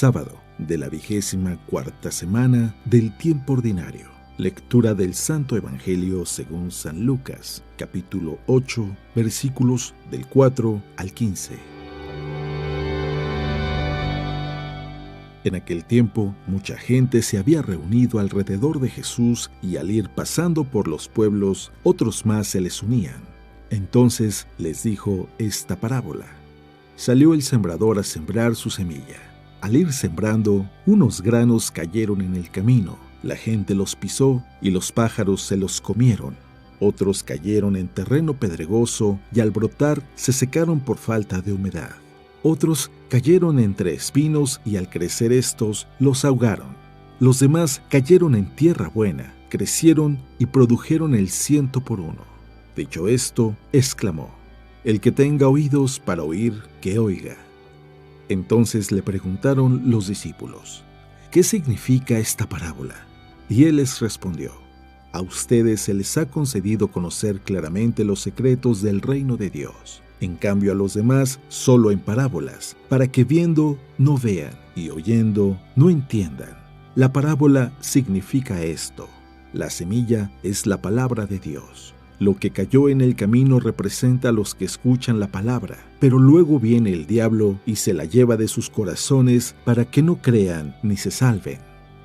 Sábado de la 24ª semana del tiempo ordinario. Lectura del Santo Evangelio según San Lucas, capítulo 8, versículos del 4 al 15. En aquel tiempo, mucha gente se había reunido alrededor de Jesús y al ir pasando por los pueblos, otros más se les unían. Entonces les dijo esta parábola. Salió el sembrador a sembrar su semilla. Al ir sembrando, unos granos cayeron en el camino. La gente los pisó y los pájaros se los comieron. Otros cayeron en terreno pedregoso y al brotar se secaron por falta de humedad. Otros cayeron entre espinos y al crecer estos los ahogaron. Los demás cayeron en tierra buena, crecieron y produjeron el 100 por 1. Dicho esto, exclamó: El que tenga oídos para oír, que oiga. Entonces le preguntaron los discípulos: ¿Qué significa esta parábola? Y él les respondió: A ustedes se les ha concedido conocer claramente los secretos del reino de Dios. En cambio a los demás solo en parábolas, para que viendo no vean y oyendo no entiendan. La parábola significa esto: la semilla es la palabra de Dios. Lo que cayó en el camino representa a los que escuchan la palabra, pero luego viene el diablo y se la lleva de sus corazones para que no crean ni se salven.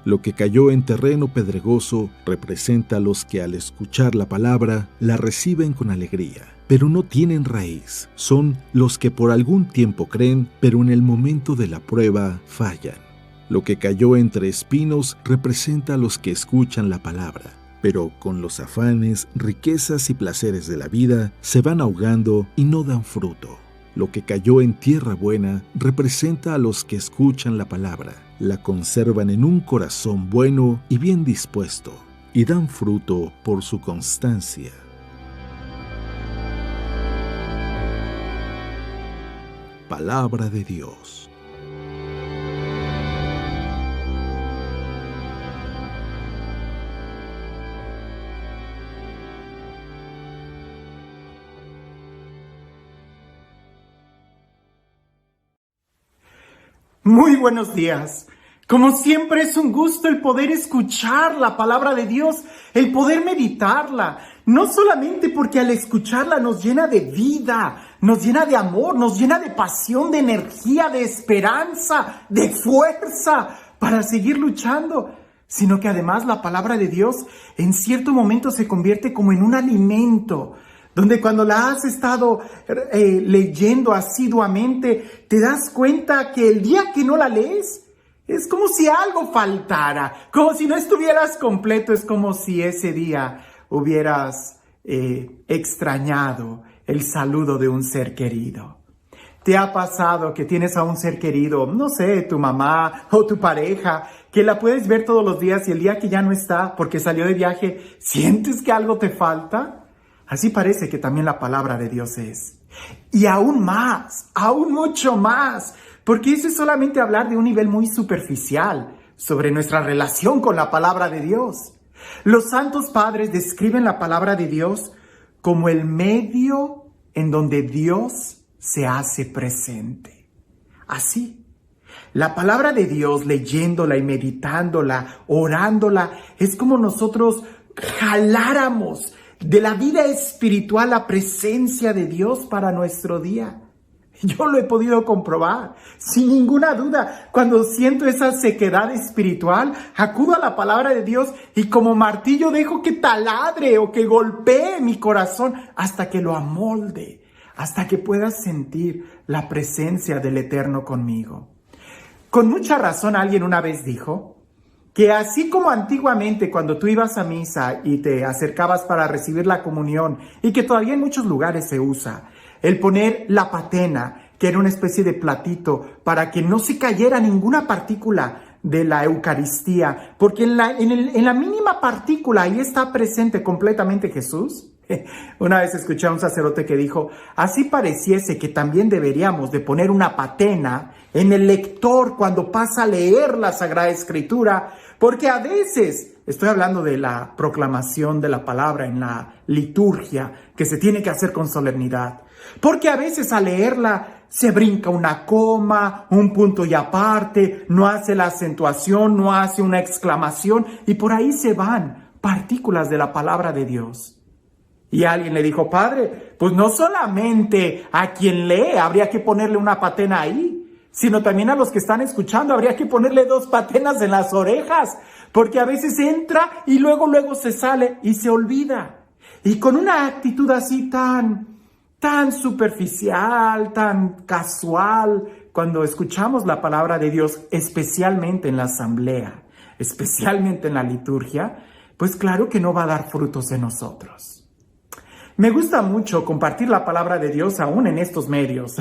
Lo que cayó en terreno pedregoso representa a los que al escuchar la palabra la reciben con alegría, pero no tienen raíz. Son los que por algún tiempo creen, pero en el momento de la prueba fallan. Lo que cayó entre espinos representa a los que escuchan la palabra, pero con los afanes, riquezas y placeres de la vida se van ahogando y no dan fruto. Lo que cayó en tierra buena representa a los que escuchan la palabra, la conservan en un corazón bueno y bien dispuesto, y dan fruto por su constancia. Palabra de Dios. Muy buenos días. Como siempre es un gusto el poder escuchar la palabra de Dios, el poder meditarla, no solamente porque al escucharla nos llena de vida, nos llena de amor, nos llena de pasión, de energía, de esperanza, de fuerza para seguir luchando, sino que además la palabra de Dios en cierto momento se convierte como en un alimento, donde cuando la has estado leyendo asiduamente, te das cuenta que el día que no la lees, es como si algo faltara, como si no estuvieras completo, es como si ese día hubieras extrañado el saludo de un ser querido. ¿Te ha pasado que tienes a un ser querido, no sé, tu mamá o tu pareja, que la puedes ver todos los días y el día que ya no está porque salió de viaje, sientes que algo te falta? Así parece que también la palabra de Dios es. Y aún más, aún mucho más, porque eso es solamente hablar de un nivel muy superficial sobre nuestra relación con la palabra de Dios. Los santos padres describen la palabra de Dios como el medio en donde Dios se hace presente. Así, la palabra de Dios, leyéndola y meditándola, orándola, es como nosotros jaláramos de la vida espiritual la presencia de Dios para nuestro día. Yo lo he podido comprobar, sin ninguna duda. Cuando siento esa sequedad espiritual, acudo a la palabra de Dios y como martillo dejo que taladre o que golpee mi corazón hasta que lo amolde, hasta que pueda sentir la presencia del Eterno conmigo. Con mucha razón alguien una vez dijo que así como antiguamente cuando tú ibas a misa y te acercabas para recibir la comunión, y que todavía en muchos lugares se usa, el poner la patena, que era una especie de platito, para que no se cayera ninguna partícula de la Eucaristía, porque en la mínima partícula ahí está presente completamente Jesús. Una vez escuché a un sacerdote que dijo: así pareciese que también deberíamos de poner una patena en el lector cuando pasa a leer la Sagrada Escritura, porque a veces, estoy hablando de la proclamación de la palabra en la liturgia, que se tiene que hacer con solemnidad, Porque a veces al leerla se brinca una coma, un punto y aparte, no hace la acentuación, no hace una exclamación y por ahí se van partículas de la palabra de Dios. Y alguien le dijo, padre, pues no solamente a quien lee habría que ponerle una patena ahí, sino también a los que están escuchando habría que ponerle 2 patenas en las orejas, porque a veces entra y luego se sale y se olvida. Y con una actitud así tan superficial, tan casual, cuando escuchamos la palabra de Dios, especialmente en la asamblea, especialmente en la liturgia, pues claro que no va a dar frutos en nosotros. Me gusta mucho compartir la palabra de Dios aún en estos medios,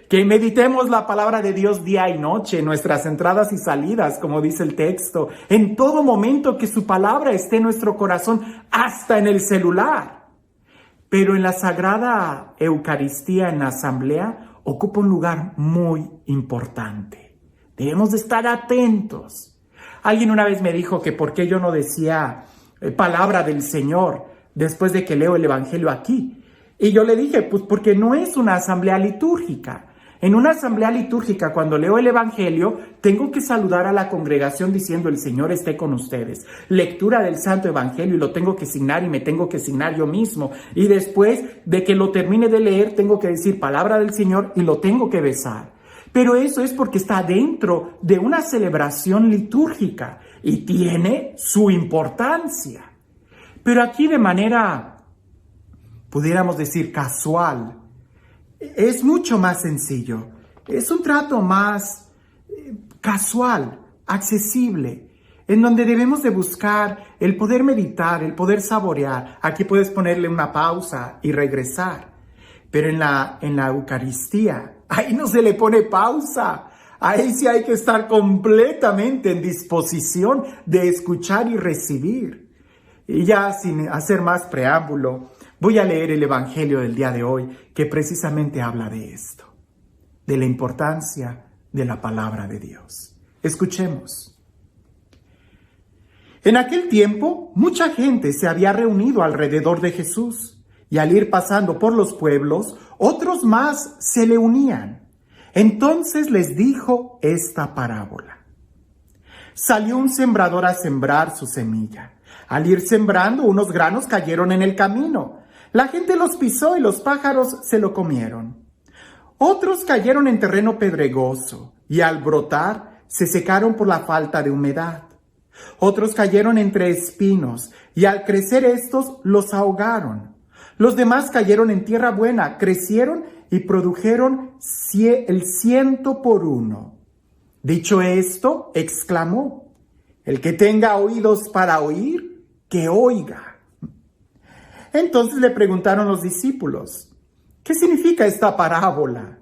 que meditemos la palabra de Dios día y noche, en nuestras entradas y salidas, como dice el texto, en todo momento que su palabra esté en nuestro corazón, hasta en el celular. Pero en la Sagrada Eucaristía, en la asamblea, ocupa un lugar muy importante. Debemos de estar atentos. Alguien una vez me dijo que por qué yo no decía palabra del Señor después de que leo el Evangelio aquí. Y yo le dije, pues porque no es una asamblea litúrgica. En una asamblea litúrgica, cuando leo el Evangelio, tengo que saludar a la congregación diciendo, el Señor esté con ustedes. Lectura del Santo Evangelio y lo tengo que signar y me tengo que signar yo mismo. Y después de que lo termine de leer, tengo que decir palabra del Señor y lo tengo que besar. Pero eso es porque está dentro de una celebración litúrgica y tiene su importancia. Pero aquí de manera, pudiéramos decir, casual, es mucho más sencillo. Es un trato más casual, accesible, en donde debemos de buscar el poder meditar, el poder saborear. Aquí puedes ponerle una pausa y regresar. Pero en la Eucaristía, ahí no se le pone pausa. Ahí sí hay que estar completamente en disposición de escuchar y recibir. Y ya sin hacer más preámbulo, voy a leer el Evangelio del día de hoy, que precisamente habla de esto, de la importancia de la palabra de Dios. Escuchemos. En aquel tiempo, mucha gente se había reunido alrededor de Jesús, y al ir pasando por los pueblos, otros más se le unían. Entonces les dijo esta parábola. Salió un sembrador a sembrar su semilla. Al ir sembrando, unos granos cayeron en el camino. La gente los pisó y los pájaros se lo comieron. Otros cayeron en terreno pedregoso y al brotar se secaron por la falta de humedad. Otros cayeron entre espinos y al crecer estos los ahogaron. Los demás cayeron en tierra buena, crecieron y produjeron el 100 por 1. Dicho esto, exclamó: el que tenga oídos para oír, que oiga. Entonces le preguntaron los discípulos, ¿qué significa esta parábola?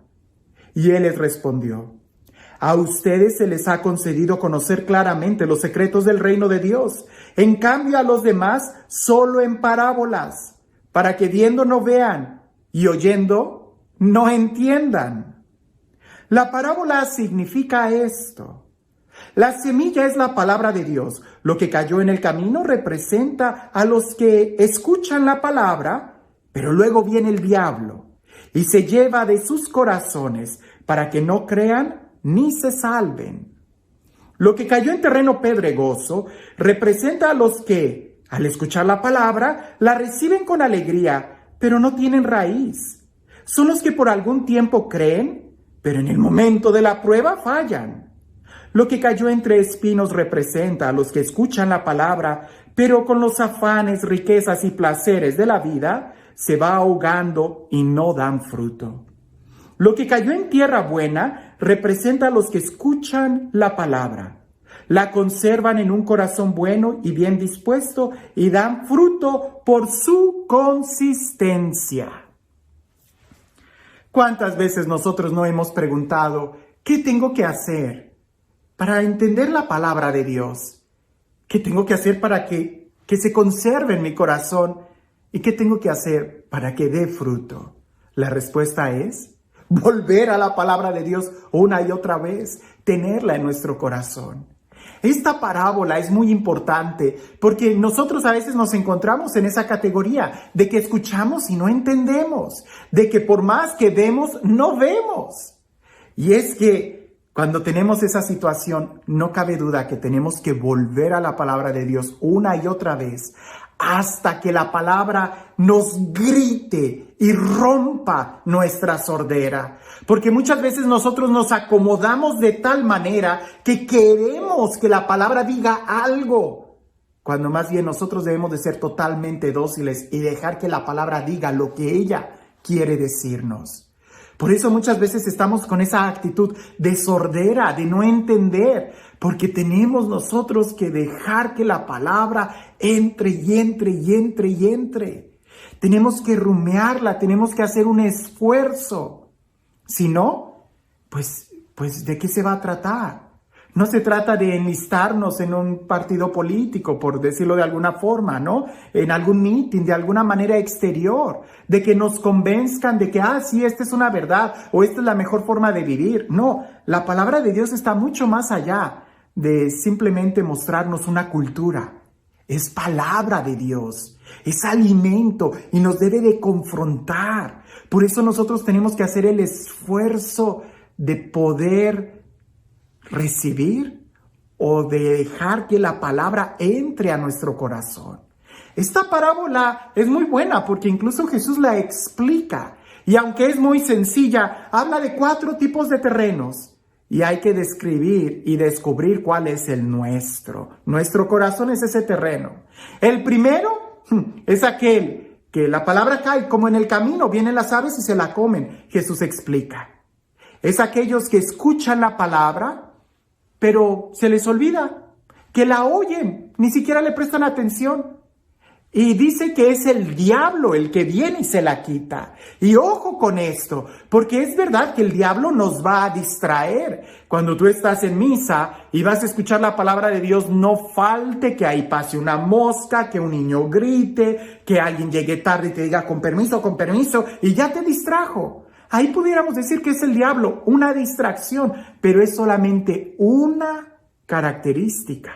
Y él les respondió, a ustedes se les ha concedido conocer claramente los secretos del reino de Dios. En cambio a los demás solo en parábolas, para que viendo no vean y oyendo no entiendan. La parábola significa esto. La semilla es la palabra de Dios. Lo que cayó en el camino representa a los que escuchan la palabra, pero luego viene el diablo y se lleva de sus corazones para que no crean ni se salven. Lo que cayó en terreno pedregoso representa a los que, al escuchar la palabra, la reciben con alegría, pero no tienen raíz. Son los que por algún tiempo creen, pero en el momento de la prueba fallan. Lo que cayó entre espinos representa a los que escuchan la palabra, pero con los afanes, riquezas y placeres de la vida, se va ahogando y no dan fruto. Lo que cayó en tierra buena representa a los que escuchan la palabra, la conservan en un corazón bueno y bien dispuesto y dan fruto por su consistencia. ¿Cuántas veces nosotros no hemos preguntado, ¿qué tengo que hacer para entender la palabra de Dios? ¿Qué tengo que hacer para que se conserve en mi corazón? ¿Y qué tengo que hacer para que dé fruto? La respuesta es volver a la palabra de Dios una y otra vez, tenerla en nuestro corazón. Esta parábola es muy importante porque nosotros a veces nos encontramos en esa categoría de que escuchamos y no entendemos, de que por más que vemos, no vemos. Y es que cuando tenemos esa situación, no cabe duda que tenemos que volver a la palabra de Dios una y otra vez hasta que la palabra nos grite y rompa nuestra sordera. Porque muchas veces nosotros nos acomodamos de tal manera que queremos que la palabra diga algo, cuando más bien nosotros debemos de ser totalmente dóciles y dejar que la palabra diga lo que ella quiere decirnos. Por eso muchas veces estamos con esa actitud de sordera, de no entender, porque tenemos nosotros que dejar que la palabra entre y entre y entre y entre. Tenemos que rumiarla, tenemos que hacer un esfuerzo. Si no, pues ¿de qué se va a tratar? No se trata de enlistarnos en un partido político, por decirlo de alguna forma, ¿no? En algún meeting, de alguna manera exterior, de que nos convenzcan de que, sí, esta es una verdad o esta es la mejor forma de vivir. No, la palabra de Dios está mucho más allá de simplemente mostrarnos una cultura. Es palabra de Dios, es alimento y nos debe de confrontar. Por eso nosotros tenemos que hacer el esfuerzo de poder recibir o de dejar que la palabra entre a nuestro corazón. Esta parábola es muy buena porque incluso Jesús la explica, y aunque es muy sencilla, habla de 4 tipos de terrenos y hay que describir y descubrir cuál es el nuestro. Nuestro corazón es ese terreno. El primero es aquel que la palabra cae como en el camino, vienen las aves y se la comen. Jesús explica. Es aquellos que escuchan la palabra, pero se les olvida, que la oyen, ni siquiera le prestan atención. Y dice que es el diablo el que viene y se la quita. Y ojo con esto, porque es verdad que el diablo nos va a distraer. Cuando tú estás en misa y vas a escuchar la palabra de Dios, no falte que ahí pase una mosca, que un niño grite, que alguien llegue tarde y te diga con permiso, y ya te distrajo. Ahí pudiéramos decir que es el diablo, una distracción, pero es solamente una característica.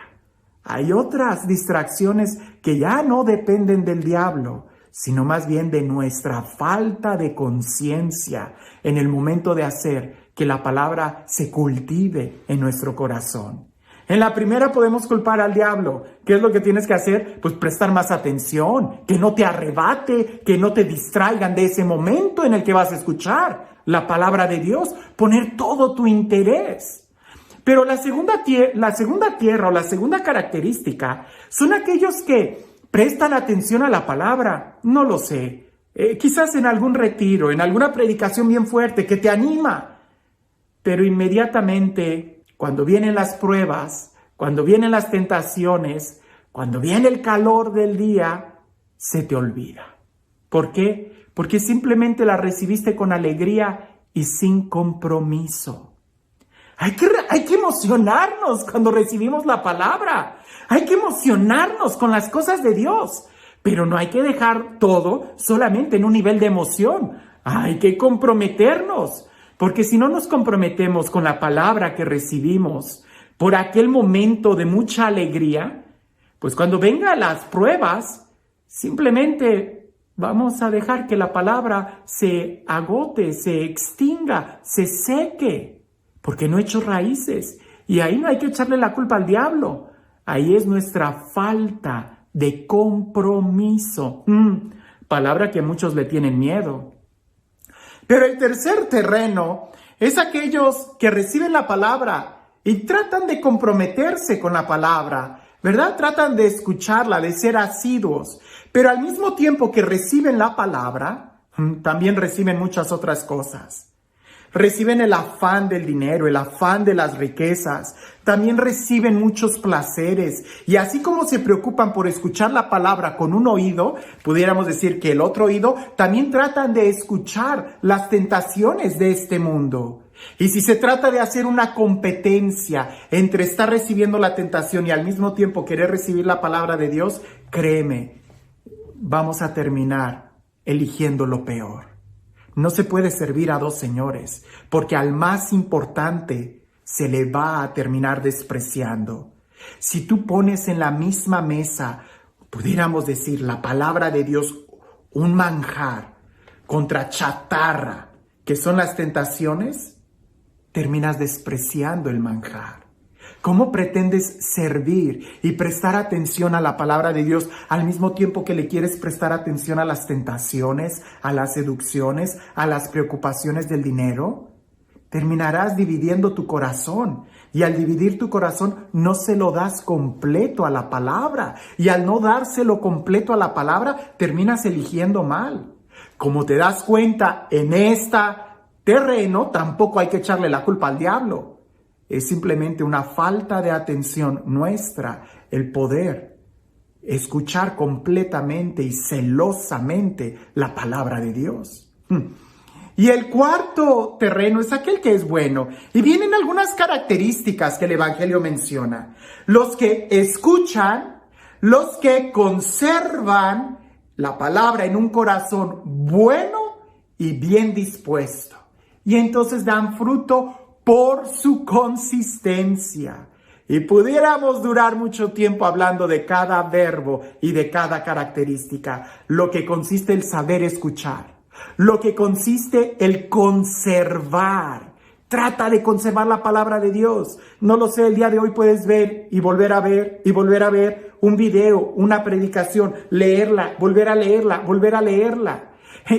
Hay otras distracciones que ya no dependen del diablo, sino más bien de nuestra falta de conciencia en el momento de hacer que la palabra se cultive en nuestro corazón. En la primera podemos culpar al diablo. ¿Qué es lo que tienes que hacer? Pues prestar más atención, que no te arrebate, que no te distraigan de ese momento en el que vas a escuchar la palabra de Dios, poner todo tu interés. Pero la segunda tierra o la segunda característica son aquellos que prestan atención a la palabra, no lo sé, quizás en algún retiro, en alguna predicación bien fuerte que te anima, pero inmediatamente cuando vienen las pruebas, cuando vienen las tentaciones, cuando viene el calor del día, se te olvida. ¿Por qué? Porque simplemente la recibiste con alegría y sin compromiso. Hay que emocionarnos cuando recibimos la palabra. Hay que emocionarnos con las cosas de Dios. Pero no hay que dejar todo solamente en un nivel de emoción. Hay que comprometernos. Porque si no nos comprometemos con la palabra que recibimos por aquel momento de mucha alegría, pues cuando vengan las pruebas, simplemente vamos a dejar que la palabra se agote, se extinga, se seque, porque no he hecho raíces. Y ahí no hay que echarle la culpa al diablo. Ahí es nuestra falta de compromiso. Palabra que muchos le tienen miedo. Pero el tercer terreno es aquellos que reciben la palabra y tratan de comprometerse con la palabra, ¿verdad? Tratan de escucharla, de ser asiduos, pero al mismo tiempo que reciben la palabra, también reciben muchas otras cosas. Reciben el afán del dinero, el afán de las riquezas. También reciben muchos placeres. Y así como se preocupan por escuchar la palabra con un oído, pudiéramos decir que el otro oído, también tratan de escuchar las tentaciones de este mundo. Y si se trata de hacer una competencia entre estar recibiendo la tentación y al mismo tiempo querer recibir la palabra de Dios, créeme, vamos a terminar eligiendo lo peor. No se puede servir a 2 señores, porque al más importante se le va a terminar despreciando. Si tú pones en la misma mesa, pudiéramos decir, la palabra de Dios, un manjar, contra chatarra, que son las tentaciones, terminas despreciando el manjar. ¿Cómo pretendes servir y prestar atención a la palabra de Dios al mismo tiempo que le quieres prestar atención a las tentaciones, a las seducciones, a las preocupaciones del dinero? Terminarás dividiendo tu corazón, y al dividir tu corazón no se lo das completo a la palabra, y al no dárselo completo a la palabra terminas eligiendo mal. Como te das cuenta, en este terreno tampoco hay que echarle la culpa al diablo. Es simplemente una falta de atención nuestra el poder escuchar completamente y celosamente la palabra de Dios. Y el cuarto terreno es aquel que es bueno. Y vienen algunas características que el Evangelio menciona. Los que escuchan, los que conservan la palabra en un corazón bueno y bien dispuesto. Y entonces dan fruto por su consistencia. Y pudiéramos durar mucho tiempo hablando de cada verbo y de cada característica. Lo que consiste el saber escuchar. Lo que consiste el conservar. Trata de conservar la palabra de Dios. No lo sé, el día de hoy puedes ver y volver a ver y volver a ver un video, una predicación, leerla, volver a leerla, volver a leerla.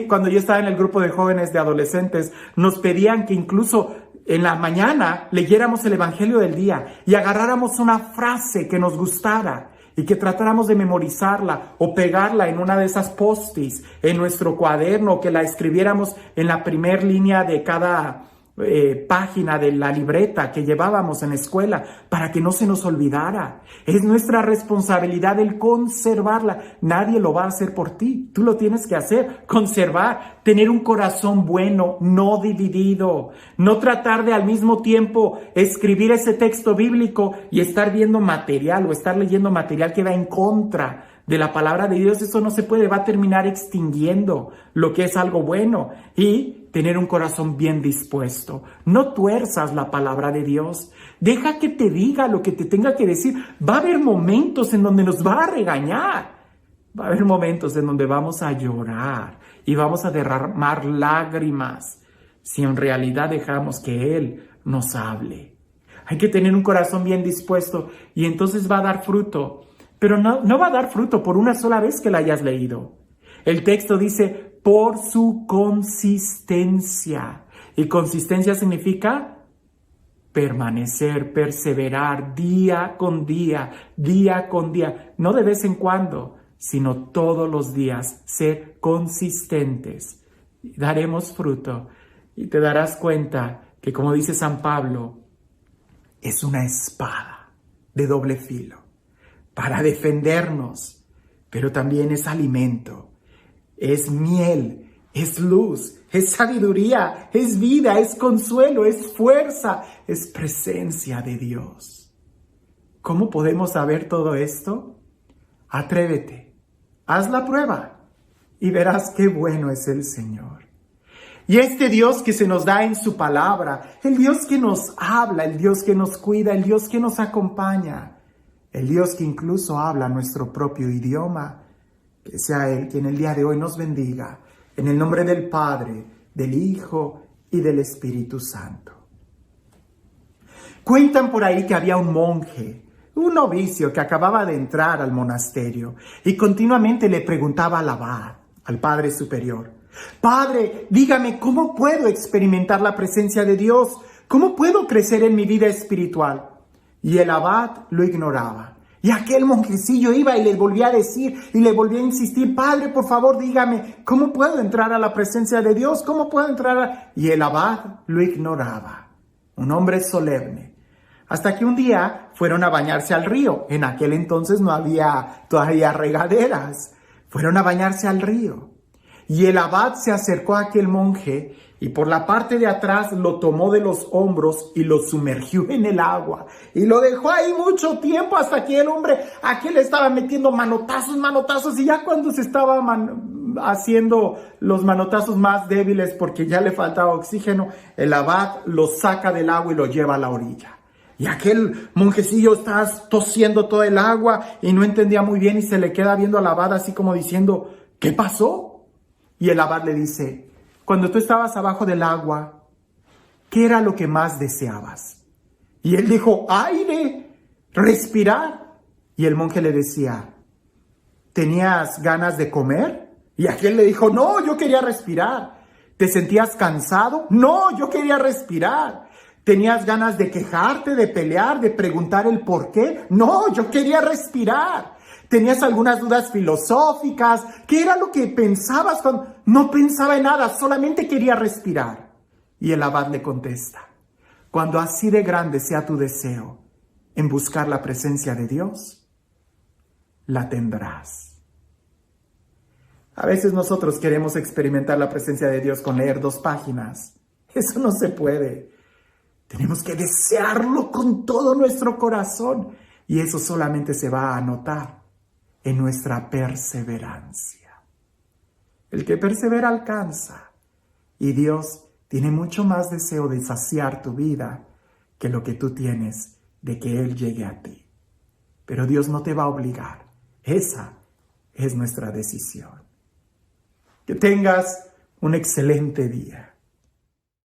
Cuando yo estaba en el grupo de jóvenes de adolescentes, nos pedían que incluso en la mañana leyéramos el Evangelio del día y agarráramos una frase que nos gustara y que tratáramos de memorizarla o pegarla en una de esas post-its en nuestro cuaderno, que la escribiéramos en la primer línea de cada página de la libreta que llevábamos en la escuela para que no se nos olvidara. Es nuestra responsabilidad el conservarla. Nadie lo va a hacer por ti. Tú lo tienes que hacer. Conservar, tener un corazón bueno, no dividido. No tratar de al mismo tiempo escribir ese texto bíblico y estar viendo material o estar leyendo material que va en contra de la palabra de Dios. Eso no se puede, va a terminar extinguiendo lo que es algo bueno. Y tener un corazón bien dispuesto. No tuerzas la palabra de Dios. Deja que te diga lo que te tenga que decir. Va a haber momentos en donde nos va a regañar. Va a haber momentos en donde vamos a llorar y vamos a derramar lágrimas si en realidad dejamos que Él nos hable. Hay que tener un corazón bien dispuesto y entonces va a dar fruto. Pero no va a dar fruto por una sola vez que la hayas leído. El texto dice, por su consistencia. Y consistencia significa permanecer, perseverar día con día, día con día. No de vez en cuando, sino todos los días. Ser consistentes. Daremos fruto. Y te darás cuenta que, como dice San Pablo, es una espada de doble filo para defendernos, pero también es alimento. Es miel, es luz, es sabiduría, es vida, es consuelo, es fuerza, es presencia de Dios. ¿Cómo podemos saber todo esto? Atrévete, haz la prueba y verás qué bueno es el Señor. Y este Dios que se nos da en su palabra, el Dios que nos habla, el Dios que nos cuida, el Dios que nos acompaña, el Dios que incluso habla nuestro propio idioma, que sea Él quien el día de hoy nos bendiga, en el nombre del Padre, del Hijo y del Espíritu Santo. Cuentan por ahí que había un monje, un novicio que acababa de entrar al monasterio y continuamente le preguntaba al abad, al Padre Superior: Padre, dígame, ¿cómo puedo experimentar la presencia de Dios? ¿Cómo puedo crecer en mi vida espiritual? Y el abad lo ignoraba. Y aquel monjecillo iba y le volvía a decir y le volvía a insistir: Padre, por favor, dígame, ¿cómo puedo entrar a la presencia de Dios? ¿Cómo puedo entrar Y el abad lo ignoraba. Un hombre solemne. Hasta que un día fueron a bañarse al río. En aquel entonces no había todavía regaderas. Fueron a bañarse al río. Y el abad se acercó a aquel monje y por la parte de atrás lo tomó de los hombros y lo sumergió en el agua. Y lo dejó ahí mucho tiempo hasta que el hombre, aquel estaba metiendo manotazos. Y ya cuando se estaba haciendo los manotazos más débiles porque ya le faltaba oxígeno, el abad lo saca del agua y lo lleva a la orilla. Y aquel monjecillo está tosiendo todo el agua y no entendía muy bien y se le queda viendo al abad así como diciendo, ¿qué pasó? Y el abad le dice, cuando tú estabas abajo del agua, ¿qué era lo que más deseabas? Y él dijo, aire, respirar. Y el monje le decía, ¿tenías ganas de comer? Y aquel le dijo, no, yo quería respirar. ¿Te sentías cansado? No, yo quería respirar. ¿Tenías ganas de quejarte, de pelear, de preguntar el por qué? No, yo quería respirar. ¿Tenías algunas dudas filosóficas? ¿Qué era lo que pensabas cuando...? No pensaba en nada, solamente quería respirar. Y el abad le contesta, cuando así de grande sea tu deseo en buscar la presencia de Dios, la tendrás. A veces nosotros queremos experimentar la presencia de Dios con leer 2 páginas. Eso no se puede. Tenemos que desearlo con todo nuestro corazón y eso solamente se va a notar en nuestra perseverancia. El que persevera alcanza y Dios tiene mucho más deseo de saciar tu vida que lo que tú tienes de que Él llegue a ti. Pero Dios no te va a obligar. Esa es nuestra decisión. Que tengas un excelente día.